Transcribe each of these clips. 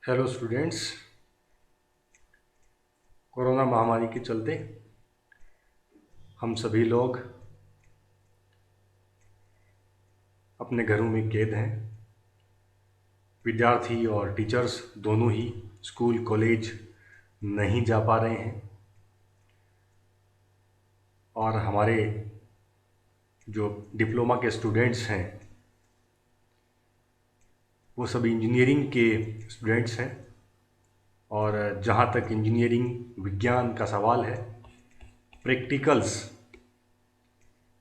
Hello students. Corona महामारी के चलते हम सभी लोग अपने घरों में कैद हैं। विद्यार्थी और टीचर्स दोनों ही स्कूल कॉलेज नहीं जा पा रहे हैं और हमारे जो डिप्लोमा के स्टूडेंट्स हैं वो सभी इंजीनियरिंग के स्टूडेंट्स हैं। और जहाँ तक इंजीनियरिंग विज्ञान का सवाल है, प्रैक्टिकल्स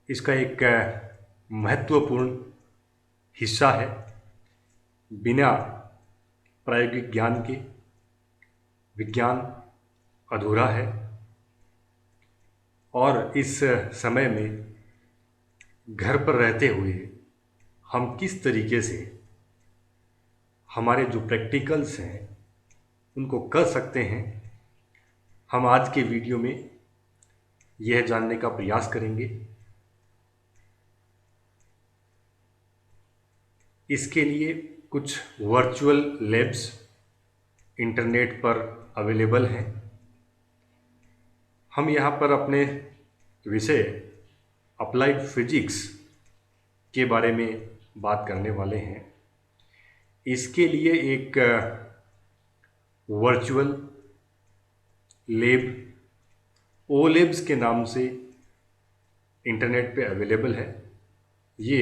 इसका एक महत्वपूर्ण हिस्सा है। बिना प्रायोगिक ज्ञान के विज्ञान अधूरा है। और इस समय में घर पर रहते हुए हम किस तरीके से हमारे जो प्रैक्टिकल्स हैं उनको कर सकते हैं, हम आज के वीडियो में यह जानने का प्रयास करेंगे। इसके लिए कुछ वर्चुअल लैब्स इंटरनेट पर अवेलेबल हैं। हम यहाँ पर अपने विषय अप्लाइड फिजिक्स के बारे में बात करने वाले हैं। इसके लिए एक वर्चुअल लैब ओ लैब्स के नाम से इंटरनेट पे अवेलेबल है। ये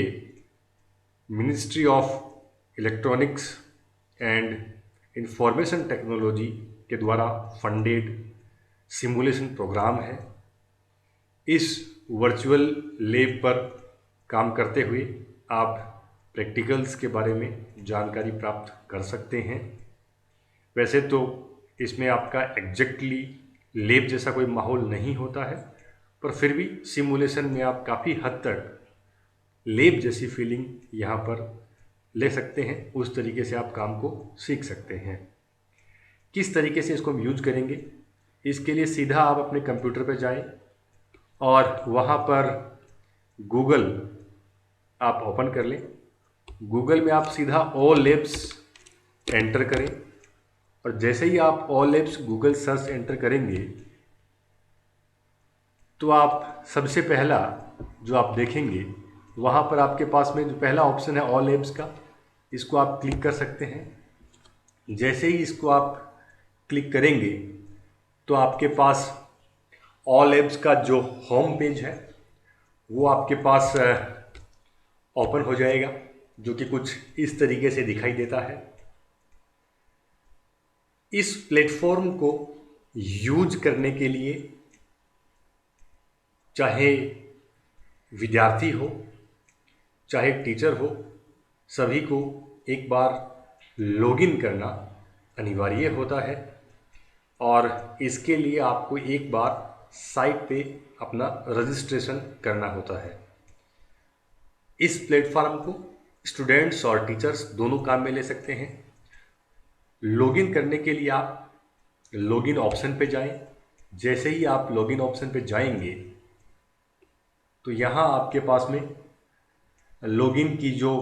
ministry of electronics and information technology के द्वारा फंडेड सिमुलेशन प्रोग्राम है। इस वर्चुअल लैब पर काम करते हुए आप प्रैक्टिकल्स के बारे में जानकारी प्राप्त कर सकते हैं। वैसे तो इसमें आपका एग्जैक्टली लैब जैसा कोई माहौल नहीं होता है, पर फिर भी सिमुलेशन में आप काफ़ी हद तक लैब जैसी फीलिंग यहाँ पर ले सकते हैं। उस तरीके से आप काम को सीख सकते हैं। किस तरीके से इसको हम यूज करेंगे, इसके लिए सीधा आप अपने कंप्यूटर पर जाएं और वहाँ पर गूगल आप ओपन कर लें। गूगल में आप सीधा ओ लैब्स एंटर करें और जैसे ही आप ओ लैब्स गूगल सर्च एंटर करेंगे तो आप सबसे पहला जो आप देखेंगे वहाँ पर आपके पास में जो पहला ऑप्शन है ऑल लैब्स का, इसको आप क्लिक कर सकते हैं। जैसे ही इसको आप क्लिक करेंगे तो आपके पास ऑल लैब्स का जो होम पेज है वो आपके पास ओपन हो जाएगा, जो कि कुछ इस तरीके से दिखाई देता है। इस प्लेटफॉर्म को यूज करने के लिए चाहे विद्यार्थी हो चाहे टीचर हो, सभी को एक बार लॉगिन करना अनिवार्य होता है। और इसके लिए आपको एक बार साइट पे अपना रजिस्ट्रेशन करना होता है। इस प्लेटफॉर्म को स्टूडेंट्स और टीचर्स दोनों काम में ले सकते हैं। लॉगिन करने के लिए आप लॉगिन ऑप्शन पे जाएं। जैसे ही आप लॉगिन ऑप्शन पे जाएंगे तो यहाँ आपके पास में लॉगिन की जो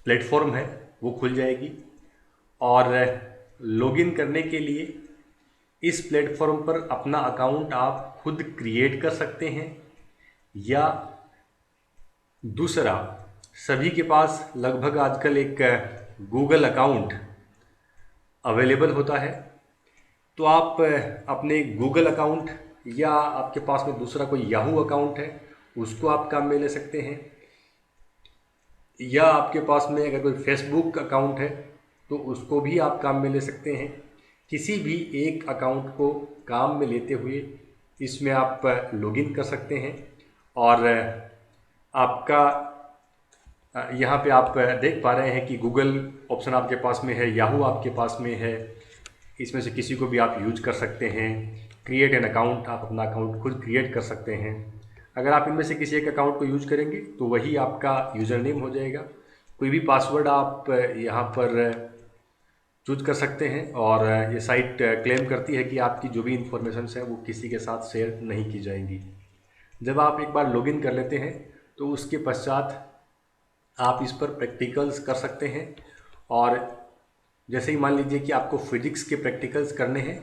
प्लेटफॉर्म है वो खुल जाएगी। और लॉगिन करने के लिए इस प्लेटफॉर्म पर अपना अकाउंट आप खुद क्रिएट कर सकते हैं, या दूसरा सभी के पास लगभग आजकल एक गूगल अकाउंट अवेलेबल होता है। तो आप अपने गूगल अकाउंट या आपके पास में दूसरा कोई याहू अकाउंट है उसको आप काम में ले सकते हैं, या आपके पास में अगर कोई फेसबुक अकाउंट है तो उसको भी आप काम में ले सकते हैं। किसी भी एक अकाउंट को काम में लेते हुए इसमें आप लॉगिन कर सकते हैं। और आपका यहाँ पे आप देख पा रहे हैं कि गूगल ऑप्शन आपके पास में है, याहू आपके पास में है। इसमें से किसी को भी आप यूज कर सकते हैं। क्रिएट एन अकाउंट, आप अपना अकाउंट खुद क्रिएट कर सकते हैं। अगर आप इनमें से किसी एक अकाउंट को यूज करेंगे तो वही आपका यूज़र नेम हो जाएगा। कोई भी पासवर्ड आप यहाँ पर चूज कर सकते हैं। और ये साइट क्लेम करती है कि आपकी जो भी इंफॉर्मेशन है वो किसी के साथ शेयर नहीं की जाएंगी। जब आप एक बार लॉगिन कर लेते हैं तो उसके पश्चात आप इस पर प्रैक्टिकल्स कर सकते हैं। और जैसे ही मान लीजिए कि आपको फिजिक्स के प्रैक्टिकल्स करने हैं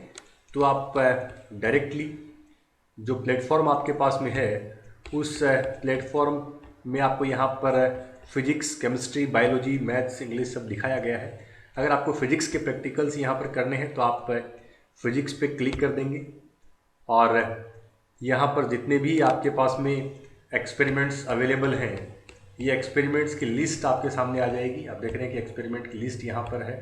तो आप डायरेक्टली जो प्लेटफॉर्म आपके पास में है उस प्लेटफॉर्म में आपको यहाँ पर physics, chemistry, biology, maths, English सब दिखाया गया है। अगर आपको फिजिक्स के प्रैक्टिकल्स यहाँ पर करने हैं तो आप फिजिक्स पे क्लिक कर देंगे और यहाँ पर जितने भी आपके पास में एक्सपेरिमेंट्स अवेलेबल हैं, ये एक्सपेरिमेंट्स की लिस्ट आपके सामने आ जाएगी। आप देख रहे हैं कि एक्सपेरिमेंट की लिस्ट यहाँ पर है।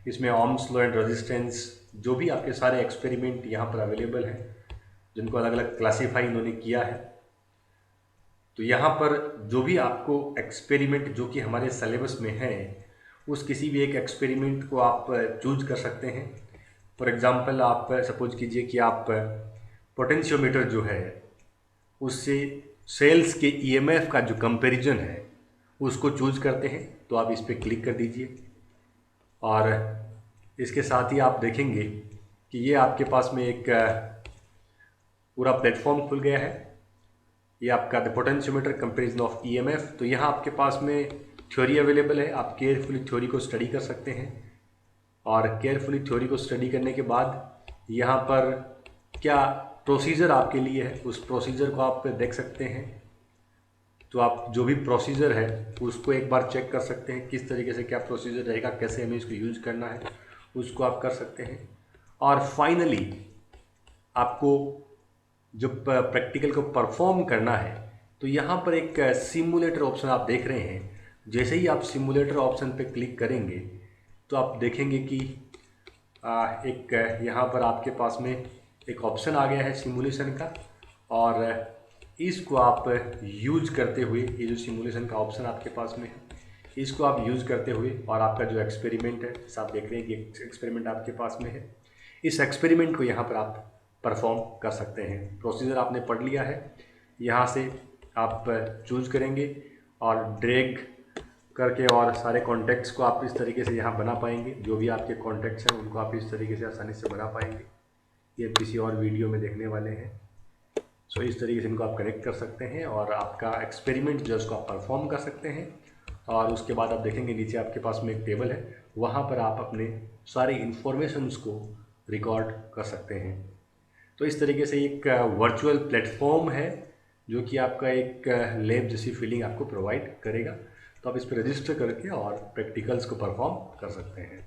इसमें ओम्स लॉ एंड रेजिस्टेंस, जो भी आपके सारे एक्सपेरिमेंट यहाँ पर अवेलेबल हैं, जिनको अलग अलग क्लासीफाई इन्होंने किया है। तो यहाँ पर जो भी आपको एक्सपेरिमेंट जो कि हमारे सिलेबस में है, उस किसी भी एक एक्सपेरिमेंट को आप चूज कर सकते हैं। फॉर एग्जांपल आप सपोज कीजिए कि आप पोटेंशियोमीटर जो है उससे सेल्स के ईएमएफ का जो कंपैरिजन है उसको चूज करते हैं, तो आप इस पर क्लिक कर दीजिए और इसके साथ ही आप देखेंगे कि ये आपके पास में एक पूरा प्लेटफॉर्म खुल गया है। ये आपका the potentiometer comparison of EMF. तो यहाँ आपके पास में थ्योरी अवेलेबल है, आप केयरफुली थ्योरी को स्टडी कर सकते हैं और केयरफुली थ्योरी को स्टडी करने के बाद यहाँ पर क्या प्रोसीजर आपके लिए है उस प्रोसीजर को आप देख सकते हैं। तो आप जो भी प्रोसीजर है उसको एक बार चेक कर सकते हैं, किस तरीके से क्या प्रोसीजर रहेगा, कैसे हमें इसको यूज करना है, उसको आप कर सकते हैं। और फाइनली आपको जब प्रैक्टिकल को परफॉर्म करना है तो यहाँ पर एक सिमुलेटर ऑप्शन आप देख रहे हैं। जैसे ही आप सिमुलेटर ऑप्शन पे क्लिक करेंगे तो आप देखेंगे कि एक यहाँ पर आपके पास में एक ऑप्शन आ गया है सिमुलेशन का, और इसको आप यूज करते हुए, ये जो सिमुलेशन का ऑप्शन आपके पास में है इसको आप यूज करते हुए और आपका जो एक्सपेरिमेंट है, जैसे आप देख रहे हैं कि एक्सपेरिमेंट आपके पास में है, इस एक्सपेरिमेंट को यहाँ पर आप परफॉर्म कर सकते हैं। प्रोसीजर आपने पढ़ लिया है, यहाँ से आप चूज करेंगे और ड्रैग करके और सारे कॉन्टैक्ट्स को आप इस तरीके से यहाँ बना पाएंगे। जो भी आपके कॉन्टैक्ट्स हैं उनको आप इस तरीके से आसानी से बना पाएंगे। ये किसी और वीडियो में देखने वाले हैं। सो इस तरीके से इनको आप कनेक्ट कर सकते हैं और आपका एक्सपेरिमेंट जो है उसको आप परफॉर्म कर सकते हैं। और उसके बाद आप देखेंगे नीचे आपके पास में एक टेबल है, वहाँ पर आप अपने सारे इन्फॉर्मेशंस को रिकॉर्ड कर सकते हैं। तो इस तरीके से एक वर्चुअल प्लेटफॉर्म है जो कि आपका एक लैब जैसी फीलिंग आपको प्रोवाइड करेगा। तो आप इस पर रजिस्टर करके और प्रैक्टिकल्स को परफॉर्म कर सकते हैं।